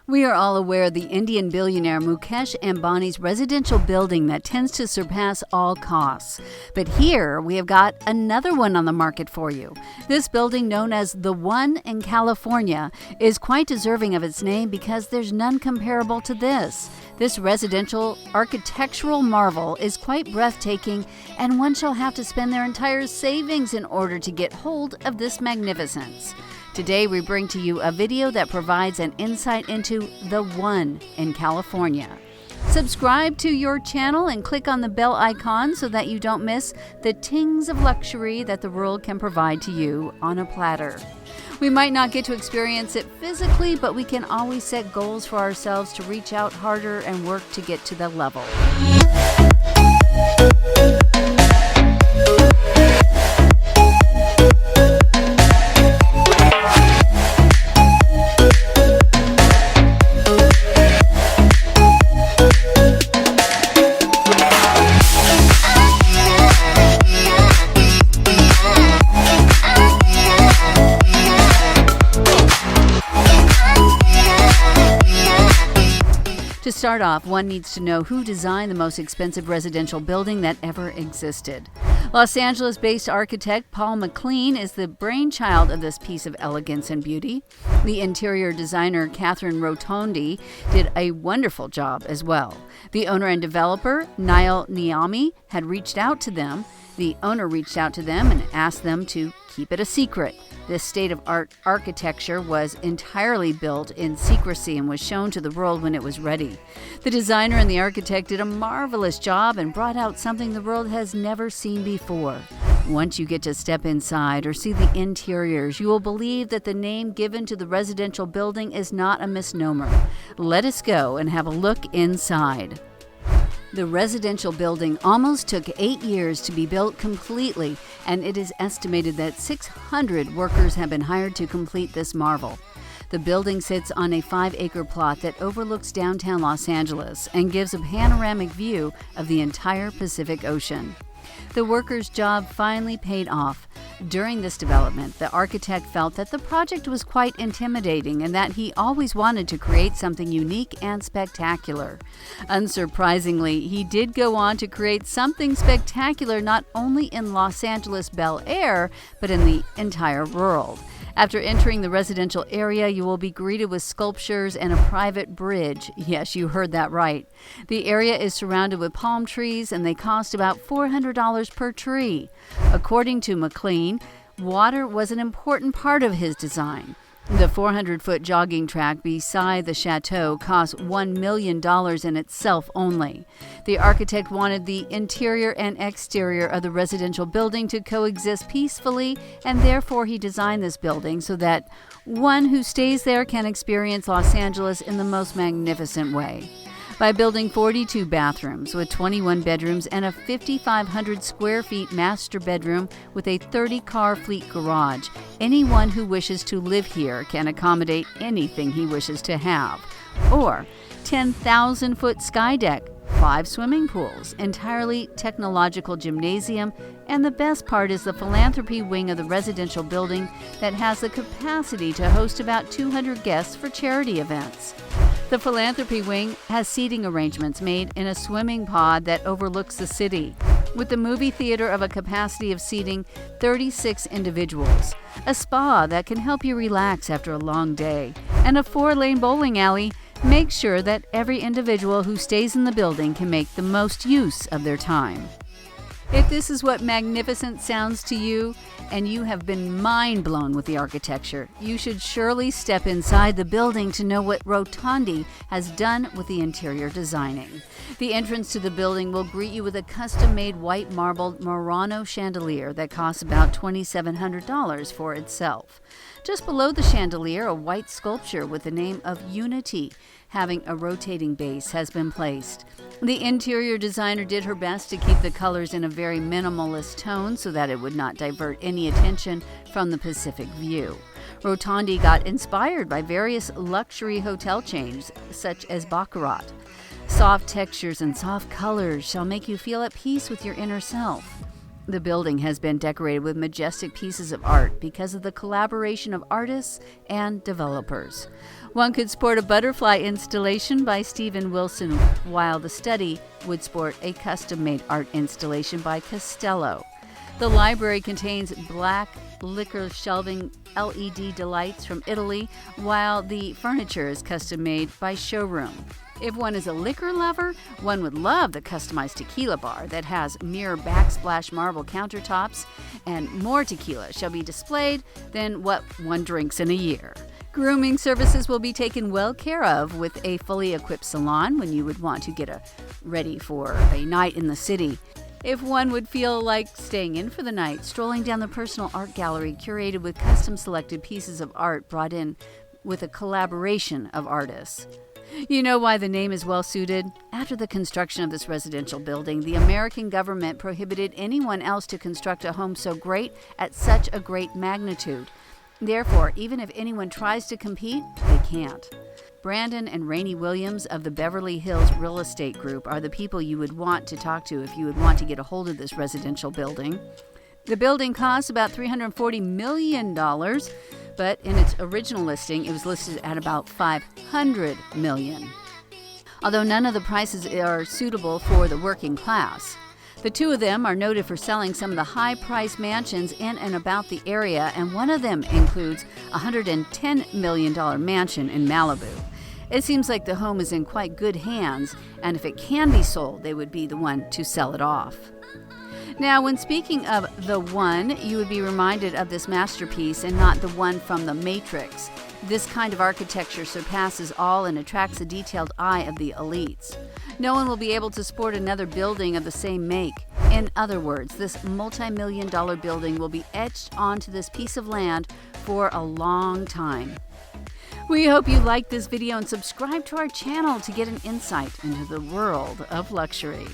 We are all aware of the Indian billionaire Mukesh Ambani's residential building that tends to surpass all costs. But here we have got another one on the market for you. This building, known as the One in California, is quite deserving of its name because there's none comparable to this. This residential architectural marvel is quite breathtaking, and one shall have to spend their entire savings in order to get hold of this magnificence. Today we bring to you a video that provides an insight into the One in California. Subscribe to your channel and click on the bell icon so that you don't miss the tings of luxury that the world can provide to you on a platter. We might not get to experience it physically, but we can always set goals for ourselves to reach out harder and work to get to that level. To start off, one needs to know who designed the most expensive residential building that ever existed. Los Angeles-based architect Paul McLean is the brainchild of this piece of elegance and beauty. The interior designer Catherine Rotondi did a wonderful job as well. The owner and developer Niall Niami had reached out to them. The owner reached out to them and asked them to keep it a secret. This state-of-art architecture was entirely built in secrecy and was shown to the world when it was ready. The designer and the architect did a marvelous job and brought out something the world has never seen before. Once you get to step inside or see the interiors, you will believe that the name given to the residential building is not a misnomer. Let us go and have a look inside. The residential building almost took 8 years to be built completely, and it is estimated that 600 workers have been hired to complete this marvel. The building sits on a 5-acre plot that overlooks downtown Los Angeles and gives a panoramic view of the entire Pacific Ocean. The workers' job finally paid off. During this development, the architect felt that the project was quite intimidating and that he always wanted to create something unique and spectacular. Unsurprisingly, he did go on to create something spectacular not only in Los Angeles' Bel Air, but in the entire world. After entering the residential area, you will be greeted with sculptures and a private bridge. Yes, you heard that right. The area is surrounded with palm trees, and they cost about $400 per tree. According to McLean, water was an important part of his design. The 400-foot jogging track beside the chateau cost $1 million in itself only. The architect wanted the interior and exterior of the residential building to coexist peacefully, and therefore he designed this building so that one who stays there can experience Los Angeles in the most magnificent way. By building 42 bathrooms with 21 bedrooms and a 5,500 square feet master bedroom with a 30-car fleet garage, anyone who wishes to live here can accommodate anything he wishes to have. Or 10,000-foot sky deck, 5 swimming pools, entirely technological gymnasium, and the best part is the philanthropy wing of the residential building that has the capacity to host about 200 guests for charity events. The philanthropy wing has seating arrangements made in a swimming pod that overlooks the city, with the movie theater of a capacity of seating 36 individuals, a spa that can help you relax after a long day, and a 4-lane bowling alley. Make sure that every individual who stays in the building can make the most use of their time. If this is what magnificent sounds to you, and you have been mind blown with the architecture, you should surely step inside the building to know what Rotondi has done with the interior designing. The entrance to the building will greet you with a custom-made white marble Murano chandelier that costs about $2,700 for itself. Just below the chandelier, a white sculpture with the name of Unity, having a rotating base, has been placed. The interior designer did her best to keep the colors in a very minimalist tone so that it would not divert any attention from the Pacific view. Rotondi got inspired by various luxury hotel chains, such as Baccarat. Soft textures and soft colors shall make you feel at peace with your inner self. The building has been decorated with majestic pieces of art because of the collaboration of artists and developers. One could sport a butterfly installation by Stephen Wilson, while the study would sport a custom-made art installation by Costello. The library contains black lacquer shelving LED delights from Italy, while the furniture is custom-made by Showroom. If one is a liquor lover, one would love the customized tequila bar that has mirror backsplash marble countertops, and more tequila shall be displayed than what one drinks in a year. Grooming services will be taken well care of with a fully equipped salon when you would want to get ready for a night in the city. If one would feel like staying in for the night, strolling down the personal art gallery curated with custom selected pieces of art brought in with a collaboration of artists. You know why the name is well suited? After the construction of this residential building, the American government prohibited anyone else to construct a home so great at such a great magnitude. Therefore, even if anyone tries to compete, they can't. Brandon and Rainey Williams of the Beverly Hills Real Estate Group are the people you would want to talk to if you would want to get a hold of this residential building. The building costs about $340 million, but in its original listing, it was listed at about $500 million. Although none of the prices are suitable for the working class. The two of them are noted for selling some of the high-priced mansions in and about the area, and one of them includes a $110 million mansion in Malibu. It seems like the home is in quite good hands, and if it can be sold, they would be the one to sell it off. Now, when speaking of the one, you would be reminded of this masterpiece and not the one from The Matrix. This kind of architecture surpasses all and attracts the detailed eye of the elites. No one will be able to sport another building of the same make. In other words, this multi-million-dollar building will be etched onto this piece of land for a long time. We hope you liked this video and subscribe to our channel to get an insight into the world of luxury.